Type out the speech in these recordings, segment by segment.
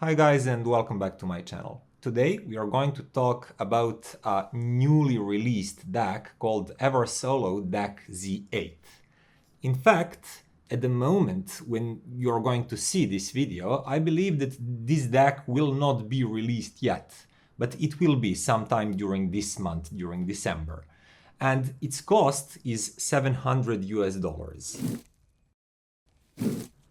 Hi guys and welcome back to my channel. Today we are going to talk about a newly released DAC called Eversolo DAC Z8. In fact, at the moment when you're going to see this video, I believe that this DAC will not be released yet, but it will be sometime during this month, during December. And its cost is $700 US.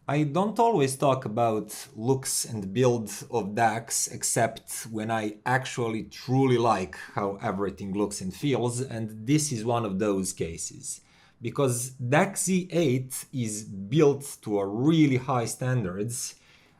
I don't always talk about looks and build of DACs except when I actually truly like how everything looks and feels, and this is one of those cases. Because DAC Z8 is built to a really high standards,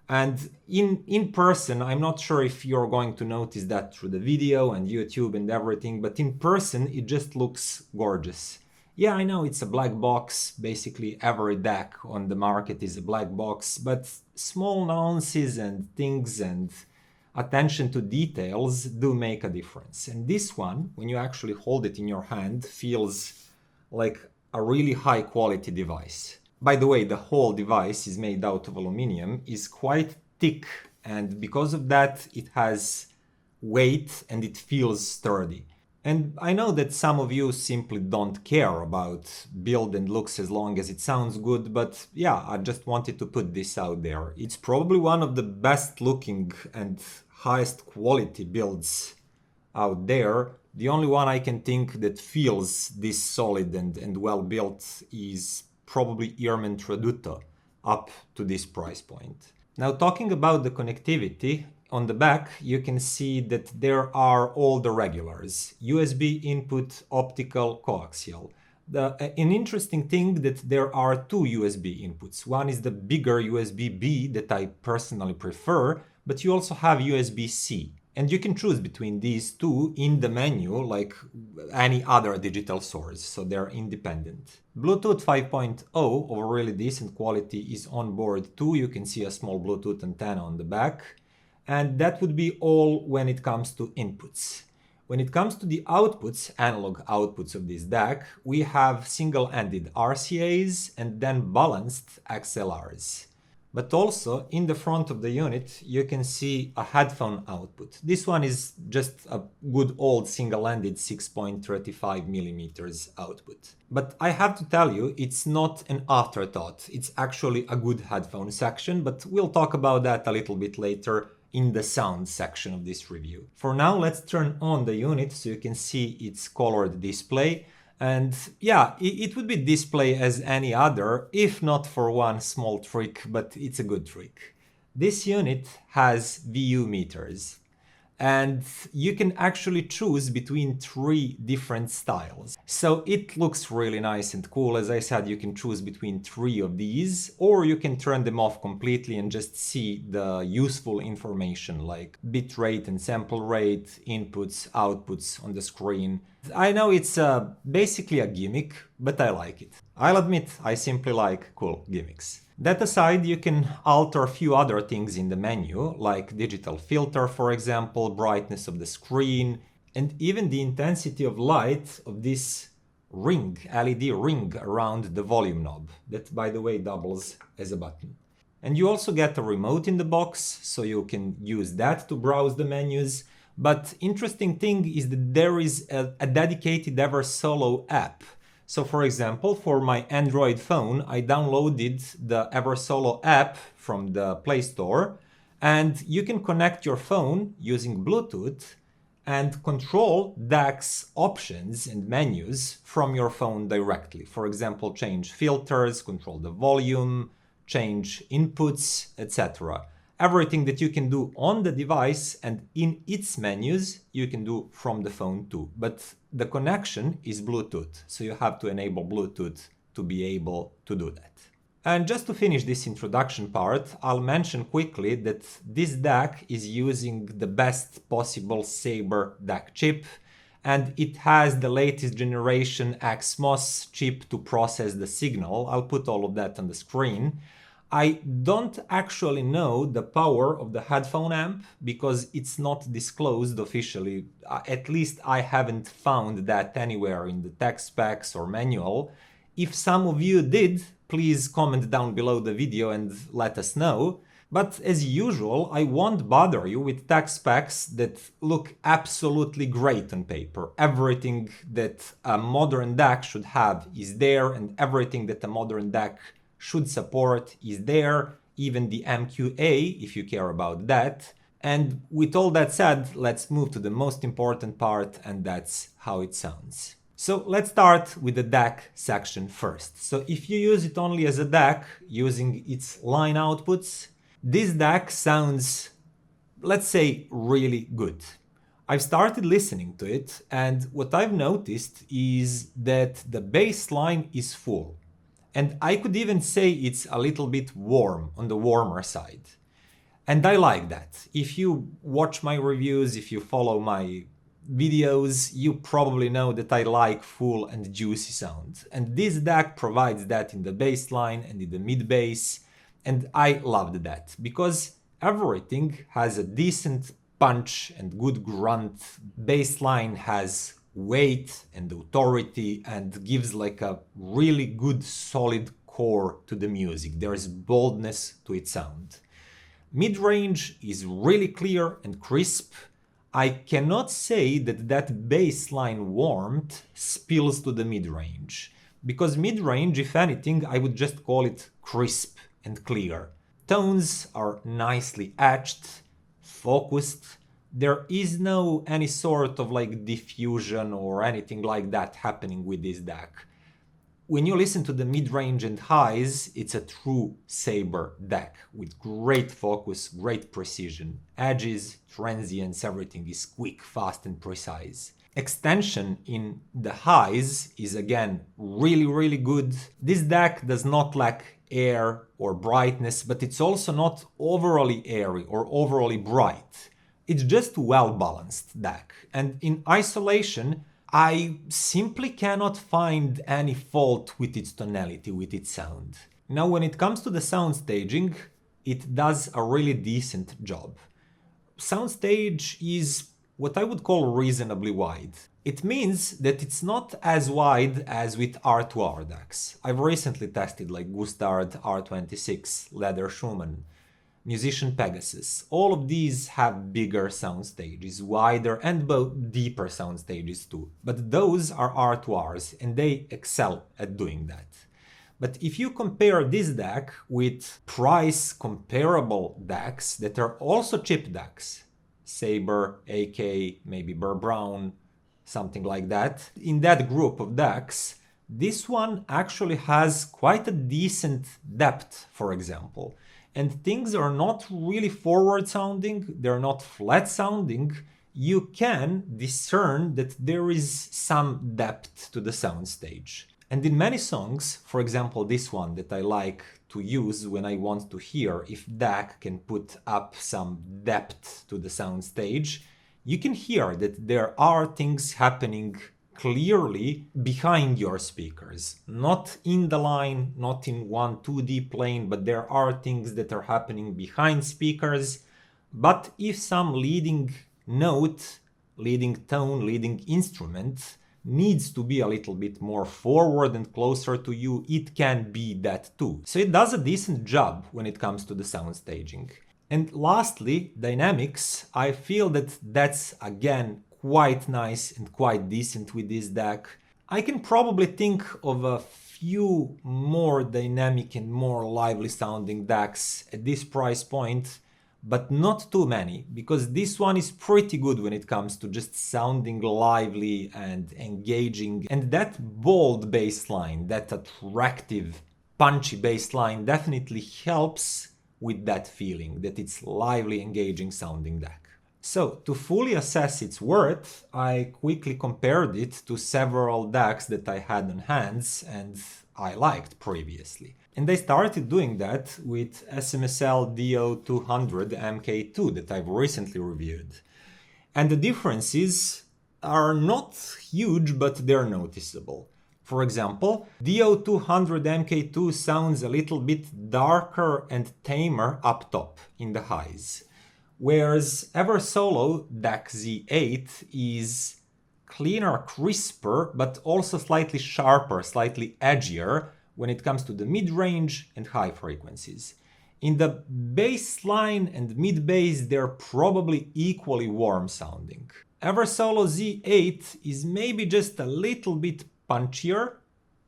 and in person, I'm not sure if you're going to notice that through the video and YouTube and everything, but in person it just looks gorgeous. Yeah, I know it's a black box, basically every DAC on the market is a black box, but small nuances and things and attention to details do make a difference. And this one, when you actually hold it in your hand, feels like a really high quality device. By the way, the whole device is made out of aluminum, is quite thick, and because of that it has weight and it feels sturdy. And I know that some of you simply don't care about build and looks as long as it sounds good, but yeah, I just wanted to put this out there. It's probably one of the best looking and highest quality builds out there. The only one I can think that feels this solid and well built is probably Earman Tradutto up to this price point. Now, talking about the connectivity, on the back you can see that there are all the regulars: USB input, optical, coaxial. An interesting thing that there are two USB inputs. One is the bigger USB-B that I personally prefer, but you also have USB-C. And you can choose between these two in the menu like any other digital source, so they're independent. Bluetooth 5.0 of really decent quality is on board too. You can see a small Bluetooth antenna on the back. And that would be all when it comes to inputs. When it comes to the outputs, analog outputs of this DAC, we have single-ended RCAs and then balanced XLRs. But also, in the front of the unit, you can see a headphone output. This one is just a good old single-ended 6.35mm output. But I have to tell you, it's not an afterthought. It's actually a good headphone section, but we'll talk about that a little bit later in the sound section of this review. For now, let's turn on the unit so you can see its colored display. And yeah, it would be display as any other, if not for one small trick, but it's a good trick. This unit has VU meters, and you can actually choose between three different styles. So it looks really nice and cool. As I said, you can choose between three of these, or you can turn them off completely and just see the useful information like bit rate and sample rate, inputs, outputs on the screen. I know it's basically a gimmick, but I like it. I'll admit, I simply like cool gimmicks. That aside, you can alter a few other things in the menu, like digital filter, for example, brightness of the screen, and even the intensity of light of this ring, LED ring around the volume knob, that by the way doubles as a button. And you also get a remote in the box, so you can use that to browse the menus. But interesting thing is that there is a dedicated Eversolo app. So for example, for my Android phone, I downloaded the Eversolo app from the Play Store, and you can connect your phone using Bluetooth and control DAC's options and menus from your phone directly. For example, change filters, control the volume, change inputs, etc. Everything that you can do on the device and in its menus, you can do from the phone too. But the connection is Bluetooth, so you have to enable Bluetooth to be able to do that. And just to finish this introduction part, I'll mention quickly that this DAC is using the best possible Sabre DAC chip, and it has the latest generation XMOS chip to process the signal. I'll put all of that on the screen. I don't actually know the power of the headphone amp because it's not disclosed officially. At least I haven't found that anywhere in the tech specs or manual. If some of you did, please comment down below the video and let us know. But as usual, I won't bother you with DAC specs that look absolutely great on paper. Everything that a modern DAC should have is there, and everything that a modern DAC should support is there, even the MKII, if you care about that. And with all that said, let's move to the most important part, and that's how it sounds. So let's start with the DAC section first. So if you use it only as a DAC, using its line outputs, this DAC sounds, let's say, really good. I've started listening to it, and what I've noticed is that the bass line is full. And I could even say it's a little bit warm, on the warmer side. And I like that. If you watch my reviews, if you follow my videos, you probably know that I like full and juicy sound. And this DAC provides that in the bass line and in the mid bass. And I loved that, because everything has a decent punch and good grunt. Bass line has weight and authority and gives like a really good solid core to the music. There is boldness to its sound. Mid-range is really clear and crisp. I cannot say that that bass line warmth spills to the mid-range, because mid-range, if anything, I would just call it crisp and clear. Tones are nicely etched, focused. There is no any sort of like diffusion or anything like that happening with this DAC. When you listen to the mid-range and highs, it's a true saber DAC with great focus, great precision. Edges, transients, everything is quick, fast and precise. Extension in the highs is again really good. This DAC does not lack air or brightness, but it's also not overly airy or overly bright. It's just well-balanced DAC. And in isolation, I simply cannot find any fault with its tonality, with its sound. Now, when it comes to the sound staging, it does a really decent job. Soundstage is what I would call reasonably wide. It means that it's not as wide as with R2R DACs. I've recently tested like Gustard R26, Leder Schumann, Musician Pegasus. All of these have bigger sound stages, wider and both deeper sound stages too. But those are R2Rs and they excel at doing that. But if you compare this DAC with price comparable DACs that are also cheap DACs, Sabre, AK, maybe Burr Brown, something like that, in that group of DACs, this one actually has quite a decent depth, for example. And things are not really forward sounding, they're not flat sounding. You can discern that there is some depth to the soundstage. And in many songs, for example this one that I like to use when I want to hear if DAC can put up some depth to the soundstage, you can hear that there are things happening clearly behind your speakers, not in the line, not in one 2D plane, but there are things that are happening behind speakers. But if some leading note, leading tone, leading instrument needs to be a little bit more forward and closer to you, it can be that too. So it does a decent job when it comes to the sound staging. And lastly, dynamics. I feel that that's again quite nice and quite decent with this DAC. I can probably think of a few more dynamic and more lively sounding DACs at this price point, but not too many, because this one is pretty good when it comes to just sounding lively and engaging. And that bold bass line, that attractive, punchy bass line definitely helps with that feeling that it's lively, engaging sounding DAC. So, to fully assess its worth, I quickly compared it to several DACs that I had on hands and I liked previously. And I started doing that with SMSL DO200 MKII that I've recently reviewed. And the differences are not huge, but they're noticeable. For example, DO200 MKII sounds a little bit darker and tamer up top in the highs. Whereas Eversolo DAC Z8 is cleaner, crisper, but also slightly sharper, slightly edgier when it comes to the mid-range and high frequencies. In the bass line and mid bass, they're probably equally warm sounding. Eversolo Z8 is maybe just a little bit punchier,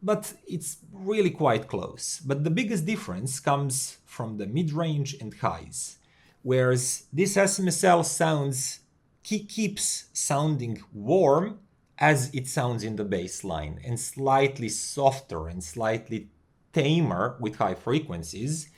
but it's really quite close. But the biggest difference comes from the mid-range and highs, whereas this SMSL keeps sounding warm as it sounds in the bass line, and slightly softer and slightly tamer with high frequencies,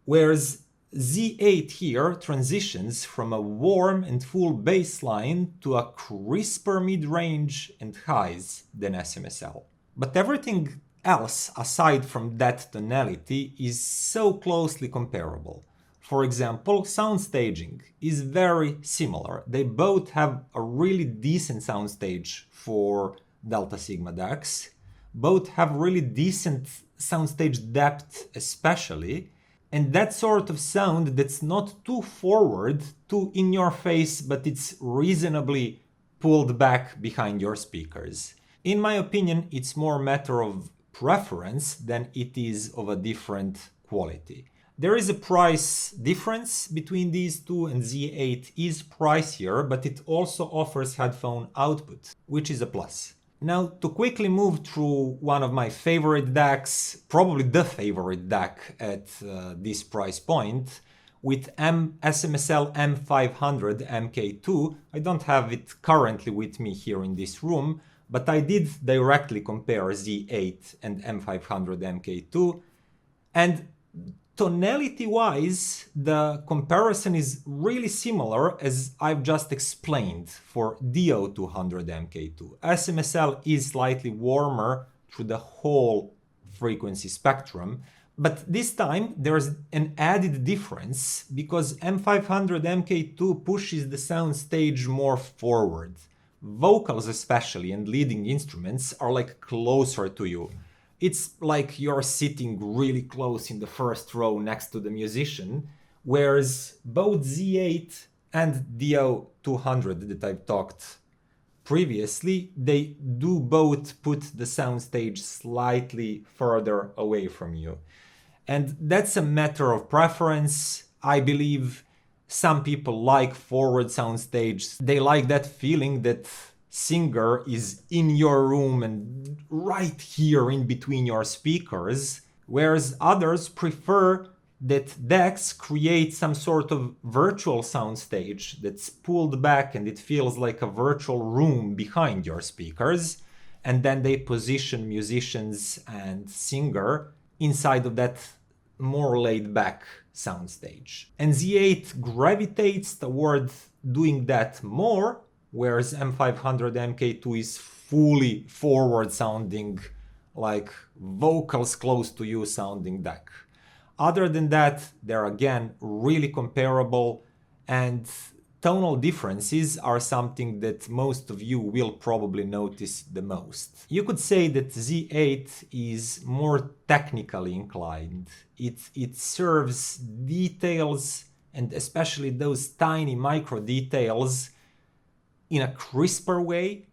whereas Z8 here transitions from a warm and full bass line to a crisper mid-range and highs than SMSL. But everything else aside from that tonality is so closely comparable. For example, sound staging is very similar. They both have a really decent soundstage for Delta Sigma DACs. Both have really decent soundstage depth especially, and that sort of sound that's not too forward, too in your face, but it's reasonably pulled back behind your speakers. In my opinion, it's more a matter of preference than it is of a different quality. There is a price difference between these two, and Z8 is pricier, but it also offers headphone output, which is a plus. Now, to quickly move through one of my favorite DACs, probably the favorite DAC at this price point, with SMSL M500 MK2. I don't have it currently with me here in this room, but I did directly compare Z8 and M500 MK2, and tonality-wise, the comparison is really similar as I've just explained for DO200 MK2. SMSL is slightly warmer through the whole frequency spectrum, but this time there's an added difference because M500 MK2 pushes the soundstage more forward. Vocals especially and leading instruments are like closer to you. It's like you're sitting really close in the first row next to the musician, whereas both Z8 and DO200 that I've talked previously, they do both put the soundstage slightly further away from you. And that's a matter of preference. I believe some people like forward soundstage. They like that feeling that singer is in your room and right here in between your speakers, whereas others prefer that DACs create some sort of virtual soundstage that's pulled back and it feels like a virtual room behind your speakers, and then they position musicians and singer inside of that more laid-back soundstage. And Z8 gravitates toward doing that more, whereas M500 MK2 is fully forward sounding, like vocals close to you sounding DAC. Other than that, they're again really comparable, and tonal differences are something that most of you will probably notice the most. You could say that Z8 is more technically inclined. It serves details, and especially those tiny micro details, in a crisper way,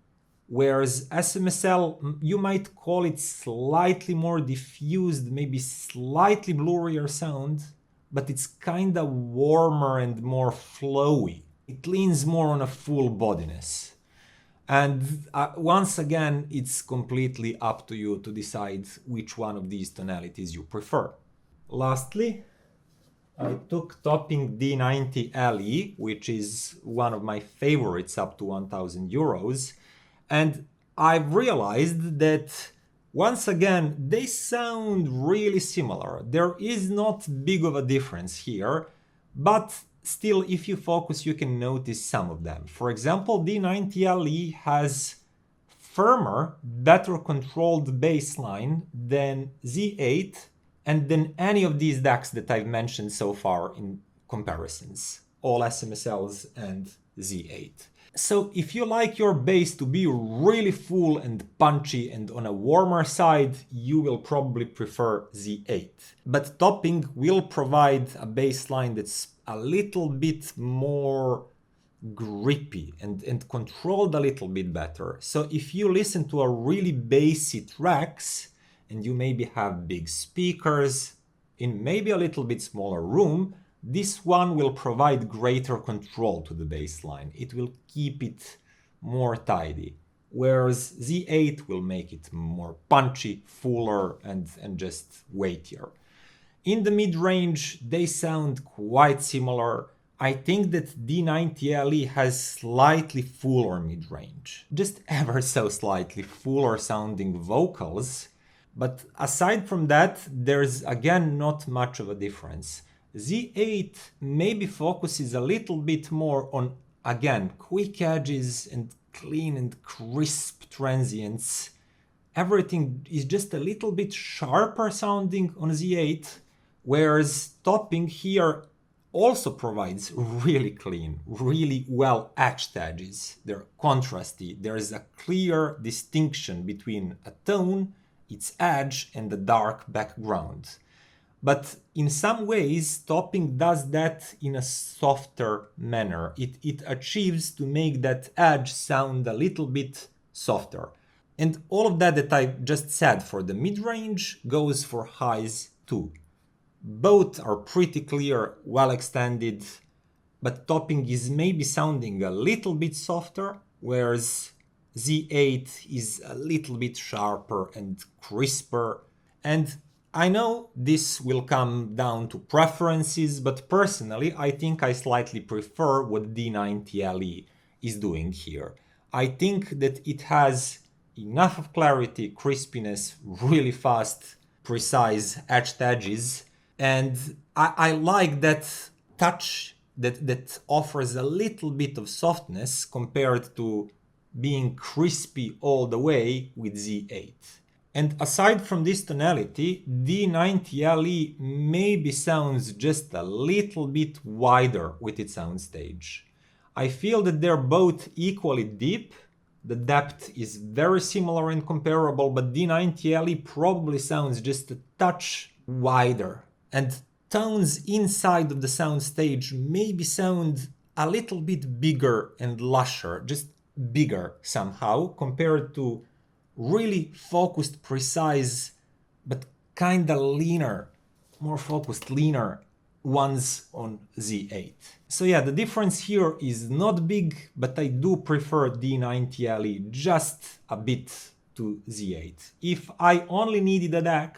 whereas SMSL, you might call it slightly more diffused, maybe slightly blurrier sound, but it's kinda warmer and more flowy. It leans more on a full bodiness. And once again, it's completely up to you to decide which one of these tonalities you prefer. Lastly, I took Topping D90LE, which is one of my favorites up to 1,000 euros, and I've realized that once again they sound really similar. There is not big of a difference here, but still if you focus you can notice some of them. For example, D90LE has firmer, better controlled bass line than Z8 and than any of these DACs that I've mentioned so far in comparisons, all SMSLs and Z8. So if you like your bass to be really full and punchy and on a warmer side, you will probably prefer Z8. But Topping will provide a bass line that's a little bit more grippy and controlled a little bit better. So if you listen to a really bassy tracks and you maybe have big speakers in maybe a little bit smaller room, this one will provide greater control to the bass line. It will keep it more tidy. Whereas Z8 will make it more punchy, fuller, and just weightier. In the mid-range, they sound quite similar. I think that D90LE has slightly fuller mid-range, just ever so slightly fuller sounding vocals, but aside from that, there's again not much of a difference. Z8 maybe focuses a little bit more on, again, quick edges and clean and crisp transients. Everything is just a little bit sharper sounding on Z8, whereas Topping here also provides really clean, really well etched edges. They're contrasty. There is a clear distinction between a tone, its edge, and the dark background. But in some ways, Topping does that in a softer manner. It achieves to make that edge sound a little bit softer. And all of that I just said for the mid-range goes for highs too. Both are pretty clear, well extended, but Topping is maybe sounding a little bit softer, whereas Z8 is a little bit sharper and crisper. And I know this will come down to preferences, but personally I think I slightly prefer what D90LE is doing here. I think that it has enough of clarity, crispiness, really fast, precise etched edges, and I like that touch that offers a little bit of softness compared to being crispy all the way with Z8. And aside from this tonality, D90LE maybe sounds just a little bit wider with its soundstage. I feel that they're both equally deep. The depth is very similar and comparable, but D90LE probably sounds just a touch wider. And tones inside of the soundstage maybe sound a little bit bigger and lusher, just bigger somehow, compared to really focused, precise, but kinda leaner, more focused, leaner ones on Z8. So yeah, the difference here is not big, but I do prefer D90LE just a bit to Z8. If I only needed a DAC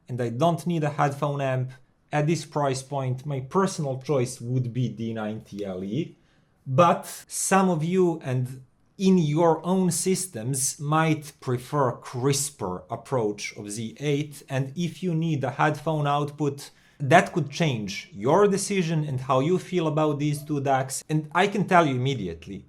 and I don't need a headphone amp at this price point, my personal choice would be D90LE, but some of you and in your own systems might prefer a crisper approach of Z8, and if you need a headphone output, that could change your decision and how you feel about these two DACs. And I can tell you immediately,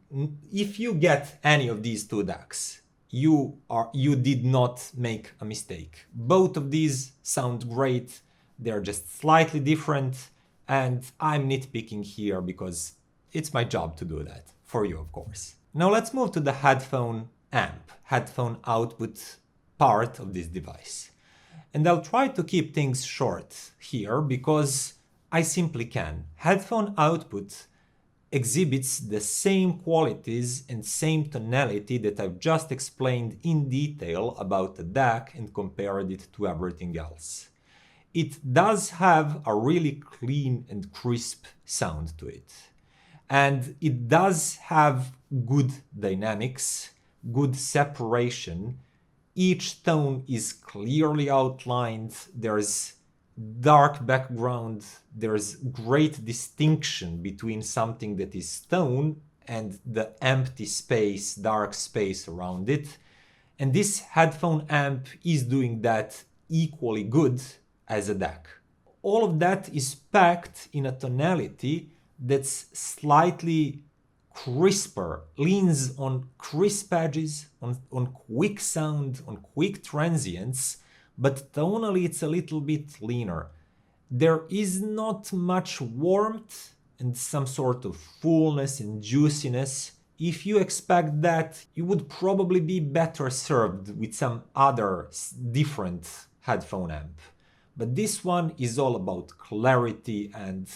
if you get any of these two DACs, you did not make a mistake. Both of these sound great, they're just slightly different, and I'm nitpicking here because it's my job to do that, for you of course. Now let's move to the headphone amp, headphone output part of this device. And I'll try to keep things short here because I simply can. Headphone output exhibits the same qualities and same tonality that I've just explained in detail about the DAC and compared it to everything else. It does have a really clean and crisp sound to it. And it does have good dynamics, good separation. Each tone is clearly outlined, there's dark background, there's great distinction between something that is tone and the empty space, dark space around it. And this headphone amp is doing that equally good as a DAC. All of that is packed in a tonality that's slightly crisper, leans on crisp edges, on quick sound, on quick transients, but tonally it's a little bit leaner. There is not much warmth and some sort of fullness and juiciness. If you expect that, you would probably be better served with some other different headphone amp. But this one is all about clarity and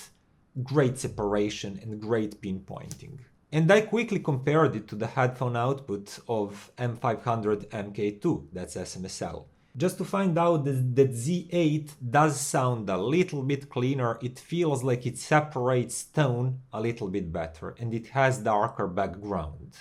great separation and great pinpointing. And I quickly compared it to the headphone output of M500 MKII, that's SMSL. just to find out that Z8 does sound a little bit cleaner. It feels like it separates tone a little bit better and it has darker background.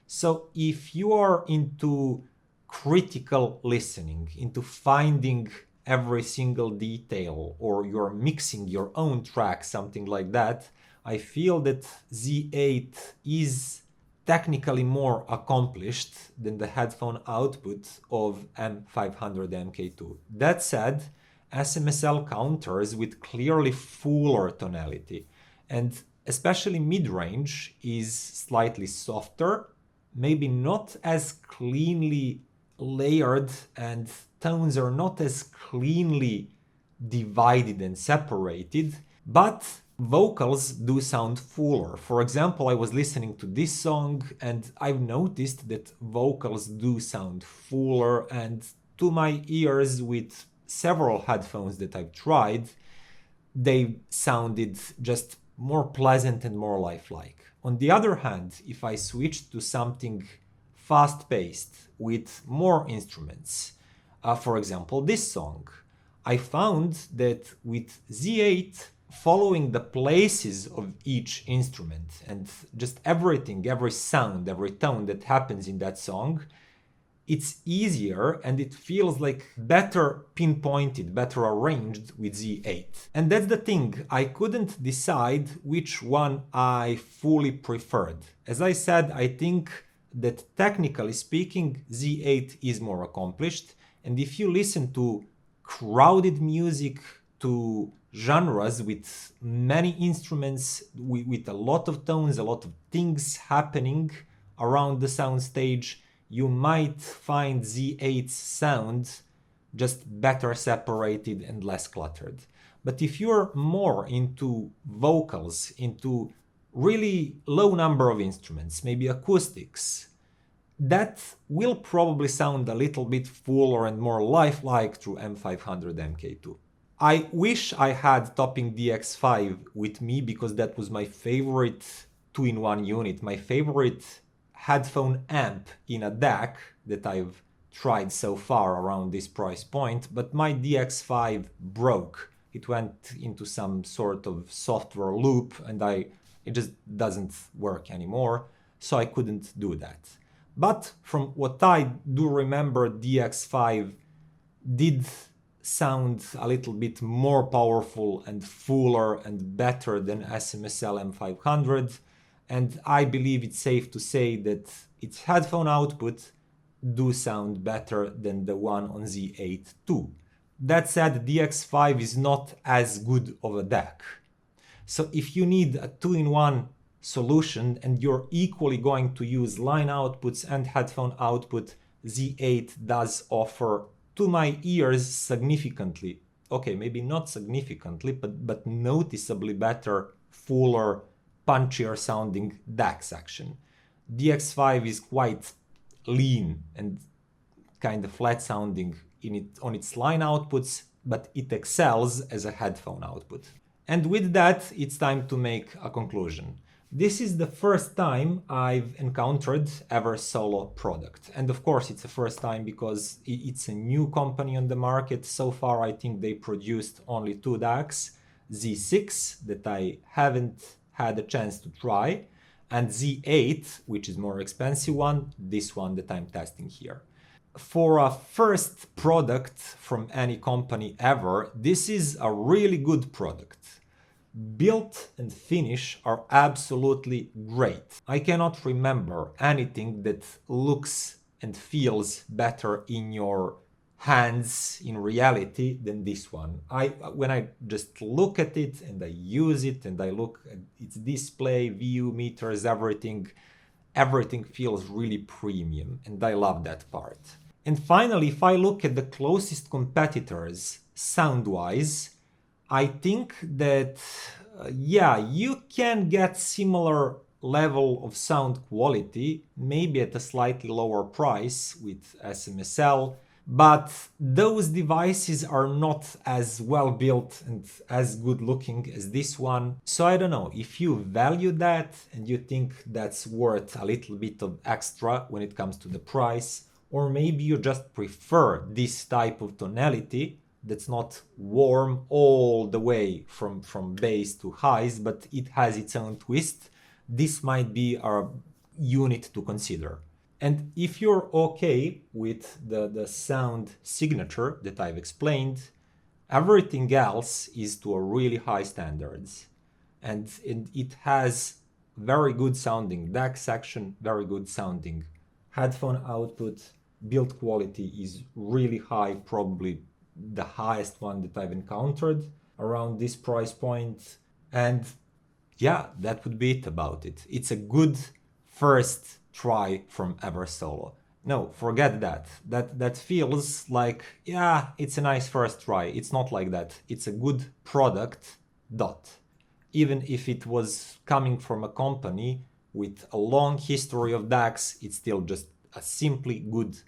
So if you are into critical listening, into finding every single detail, or you're mixing your own track, something like that, I feel that Z8 is technically more accomplished than the headphone output of M500 MK2. That said, SMSL counters with clearly fuller tonality, and especially mid-range is slightly softer, maybe not as cleanly layered, and tones are not as cleanly divided and separated, but vocals do sound fuller. For example, I was listening to this song and I've noticed that vocals do sound fuller, and to my ears with several headphones that I've tried, they sounded just more pleasant and more lifelike. On the other hand, if I switched to something fast-paced with more instruments, for example this song, I found that with Z8, following the places of each instrument and just everything, every sound, every tone that happens in that song, it's easier and it feels like better pinpointed, better arranged with Z8. And that's the thing, I couldn't decide which one I fully preferred. As I said, I think that technically speaking, Z8 is more accomplished, and if you listen to crowded music, to genres with many instruments, with a lot of tones, a lot of things happening around the sound stage, you might find Z8's sound just better separated and less cluttered. But if you're more into vocals, into really low number of instruments, maybe acoustics, that will probably sound a little bit fuller and more lifelike through M500 MK2. I wish I had Topping DX5 with me, because that was my favorite 2-in-1 unit, my favorite headphone amp in a DAC that I've tried so far around this price point, but my DX5 broke. It went into some sort of software loop and it just doesn't work anymore, so I couldn't do that. But from what I do remember, DX5 did sound a little bit more powerful and fuller and better than SMSL M500, and I believe it's safe to say that its headphone output do sound better than the one on Z8 too. That said, DX5 is not as good of a DAC. So if you need a 2-in-1 solution and you're equally going to use line outputs and headphone output, Z8 does offer, to my ears, significantly, okay, maybe not significantly, but noticeably better, fuller, punchier sounding DAC section. DX5 is quite lean and kind of flat sounding on its line outputs, but it excels as a headphone output. And with that, it's time to make a conclusion. This is the first time I've encountered Eversolo product. And of course, it's the first time because it's a new company on the market. So far, I think they produced only 2 DACs, Z6 that I haven't had a chance to try, and Z8, which is more expensive one, this one that I'm testing here. For a first product from any company ever, this is a really good product. Build and finish are absolutely great. I cannot remember anything that looks and feels better in your hands in reality than this one. When I just look at it and I use it and I look at its display, view, meters, everything feels really premium, and I love that part. And finally, if I look at the closest competitors sound-wise, I think that, yeah, you can get similar level of sound quality, maybe at a slightly lower price with SMSL, but those devices are not as well built and as good looking as this one. So I don't know, if you value that and you think that's worth a little bit of extra when it comes to the price, or maybe you just prefer this type of tonality that's not warm all the way from bass to highs, but it has its own twist. This might be a unit to consider. And if you're okay with the sound signature that I've explained, everything else is to a really high standards. And it has very good sounding DAC section, very good sounding headphone output, build quality is really high, probably the highest one that I've encountered around this price point. And yeah, that would be it about it. It's a good first try from Eversolo. No, forget that. That feels like, yeah, it's a nice first try. It's not like that. It's a good product, dot. Even if it was coming from a company with a long history of DACs, it's still just a simply good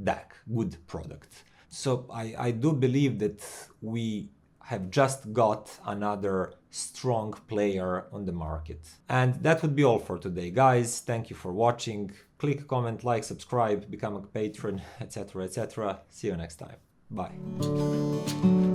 DAC, good product. So I do believe that we have just got another strong player on the market. And that would be all for today, guys. Thank you for watching. Click, comment, like, subscribe, become a patron, etc., etc. See you next time. Bye.